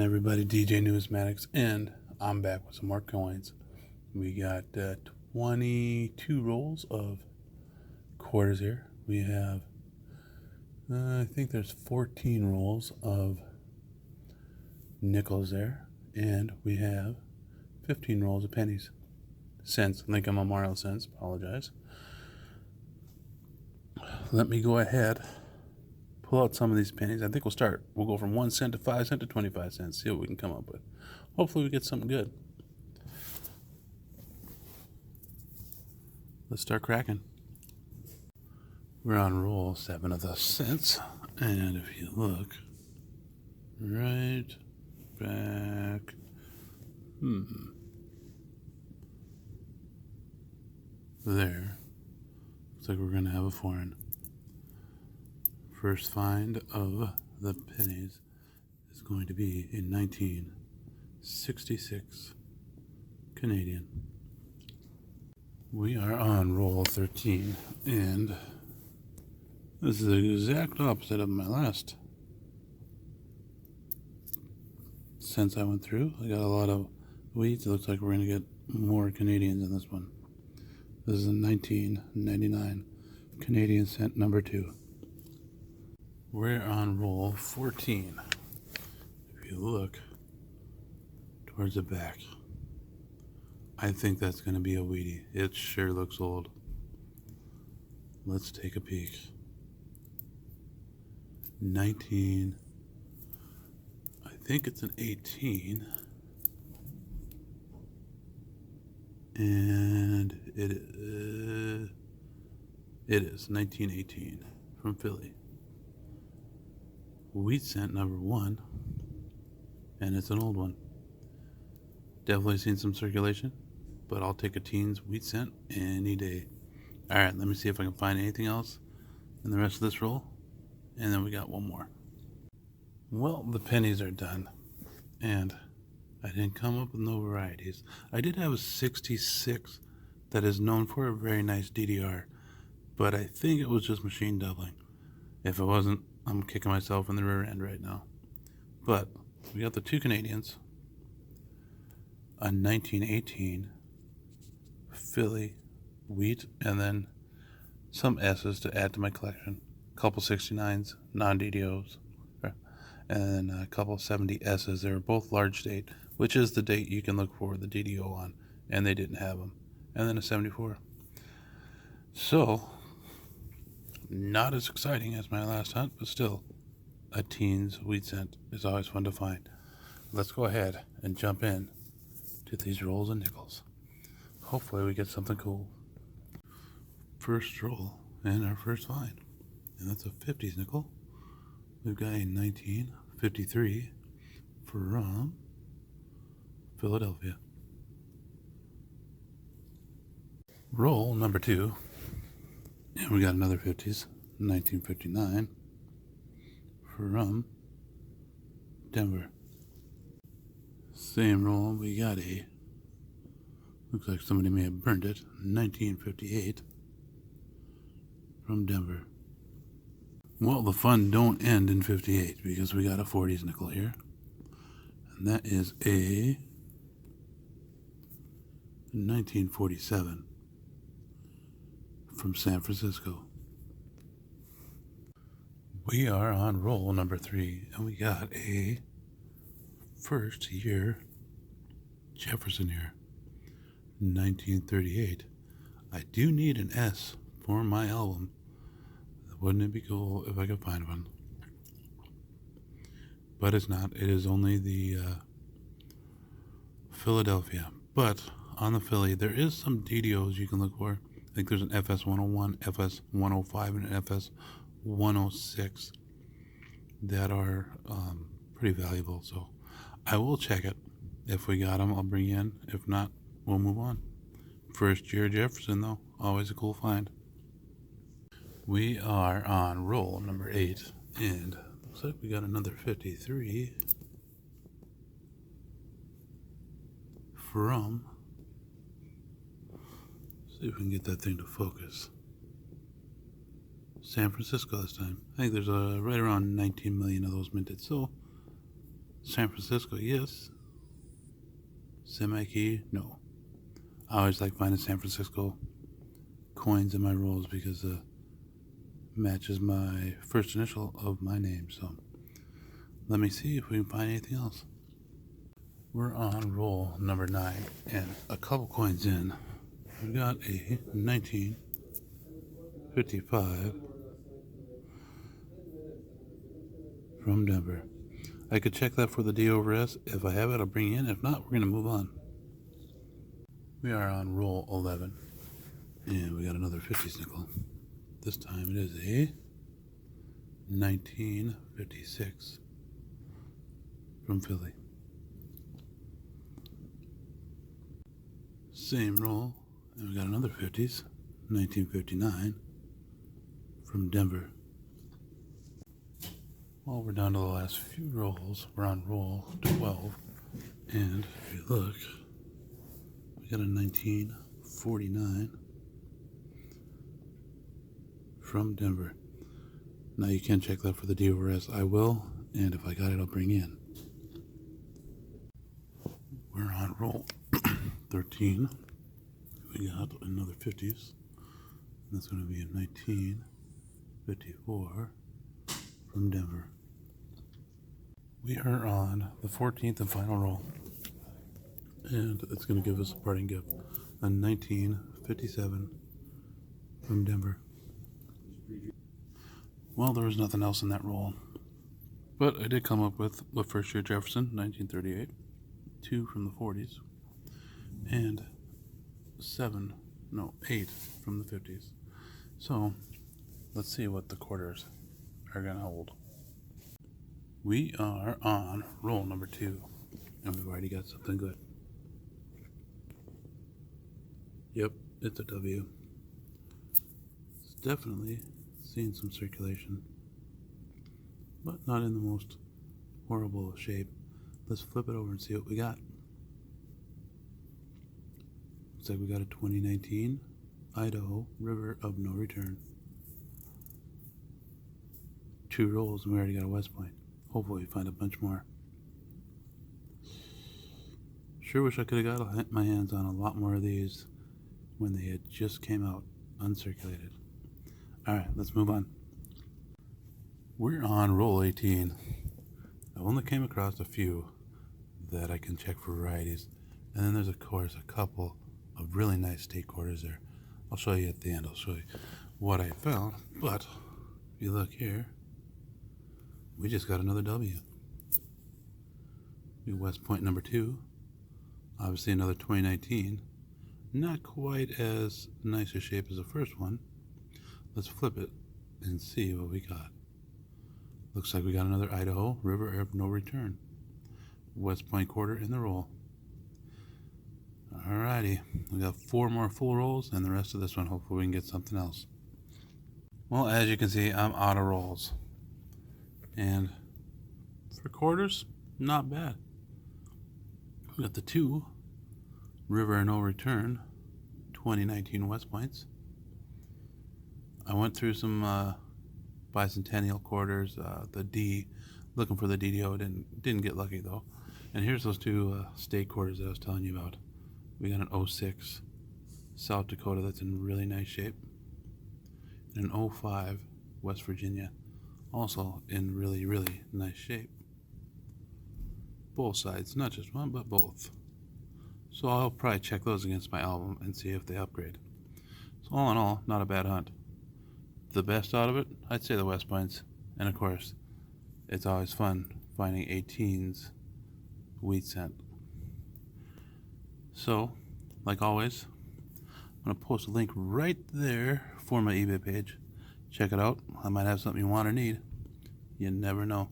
everybody? DJ Newsmatics, and I'm back with some more coins. We got 22 rolls of quarters here. We have, I think there's 14 rolls of nickels there, and we have 15 rolls of pennies. Cents, Lincoln Memorial cents, apologize. Let me go ahead, pull out some of these pennies. I think we'll go from 1 cent to 5 cents to 25 cents, see what we can come up with. Hopefully we get something good. Let's start cracking. We're on roll 7 of the cents, and if you look right back, there, looks like we're going to have a foreign. First find of the pennies is going to be in 1966 Canadian. We are on roll 13, and this is the exact opposite of my last cents I went through. I got a lot of wheat. It looks like we're going to get more Canadians in this one. This is a 1999 Canadian cent number 2. We're on roll 14. If you look towards the back, I think that's going to be a Wheatie. It sure looks old. Let's take a peek. 19, I think it's an 18, and it is 1918 from Philly. Wheat cent number 1, and it's an old one. Definitely seen some circulation, but I'll take a teens wheat cent any day. Alright, let me see if I can find anything else in the rest of this roll, and then we got one more. Well, the pennies are done, and I didn't come up with no varieties. I did have a 66 that is known for a very nice DDR, but I think it was just machine doubling. If it wasn't, I'm kicking myself in the rear end right now. But we got the 2 Canadians, a 1918 Philly wheat, and then some S's to add to my collection. A couple 69s, non-DDOs, and a couple 70 S's. They were both large date, which is the date you can look for the DDO on, and they didn't have them. And then a 74. So, not as exciting as my last hunt, but still, a teens wheat cent is always fun to find. Let's go ahead and jump in to these rolls of nickels. Hopefully we get something cool. First roll and our first find, and that's a 50s nickel. We've got a 1953 from Philadelphia. Roll number 2, and we got another 50s, 1959 from Denver. Same roll, we got a, looks like somebody may have burned it, 1958 from Denver. Well, the fun don't end in 58 because we got a 40s nickel here, and that is a 1947 from San Francisco. We are on roll number 3, and we got a first year Jefferson here, 1938. I do need an S for my album. Wouldn't it be cool if I could find one? But it's not. It is only the Philadelphia. But on the Philly, there is some DDOs you can look for. I think there's an FS101, FS105, and an FS106 that are pretty valuable. So I will check it. If we got them, I'll bring you in. If not, we'll move on. First year Jefferson, though, always a cool find. We are on roll number 8, and looks like we got another 53 from, see if we can get that thing to focus, San Francisco this time. I think there's right around 19 million of those minted, so San Francisco, yes. Semi-key, no. I always like finding San Francisco coins in my rolls because it matches my first initial of my name. So let me see if we can find anything else. We're on roll number 9, and a couple coins in. We've got a 1955 from Denver. I could check that for the D over S. If I have it, I'll bring it in. If not, we're going to move on. We are on roll 11, and we got another 50s nickel. This time it is a 1956 from Philly. Same roll, and we got another 50s, 1959 from Denver. Well, we're down to the last few rolls. We're on roll 12, and if you look, we got a 1949 from Denver. Now you can check that for the D over S. I will, and if I got it, I'll bring in. We're on roll 13. We got another 50s. That's going to be a 1954 from Denver. We are on the 14th and final roll, and it's going to give us a parting gift, a 1957 from Denver. Well, there was nothing else in that roll, but I did come up with the first year Jefferson, 1938, 2 from the 40s, and 8 from the 50s. So let's see what the quarters are going to hold. We are on roll number 2, and we've already got something good. Yep, it's a W. It's definitely seen some circulation, but not in the most horrible shape. Let's flip it over and see what we got. Looks like we got a 2019 Idaho River of No Return. 2 rolls, and we already got a West Point. Hopefully we find a bunch more. Sure wish I could have got my hands on a lot more of these when they had just came out uncirculated. Alright, let's move on. We're on roll 18. I only came across a few that I can check for varieties, and then there's of course a couple of really nice state quarters there. I'll show you at the end. I'll show you what I found, but if you look here, we just got another W. West Point number 2, obviously another 2019, not quite as nice a shape as the first one. Let's flip it and see what we got. Looks like we got another Idaho River of No Return, West Point quarter in the roll. Alrighty, we got 4 more full rolls, and the rest of this one, hopefully we can get something else. Well, as you can see, I'm out of rolls. And for quarters, not bad. We got the 2 River of No Return 2019 West Points. I went through some bicentennial quarters, the D, looking for the DDO. Didn't get lucky though. And here's those 2 state quarters that I was telling you about. We got an 06 South Dakota that's in really nice shape, and an 05 West Virginia, also in really, really nice shape. Both sides, not just one, but both. So I'll probably check those against my album and see if they upgrade. So all in all, not a bad hunt. The best out of it, I'd say the West Points. And of course, it's always fun finding 18's wheat scent. So, like always, I'm going to post a link right there for my eBay page. Check it out. I might have something you want or need. You never know.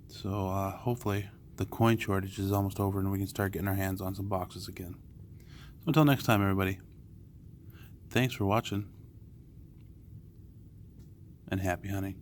So hopefully the coin shortage is almost over and we can start getting our hands on some boxes again. So until next time, everybody, thanks for watching and happy hunting.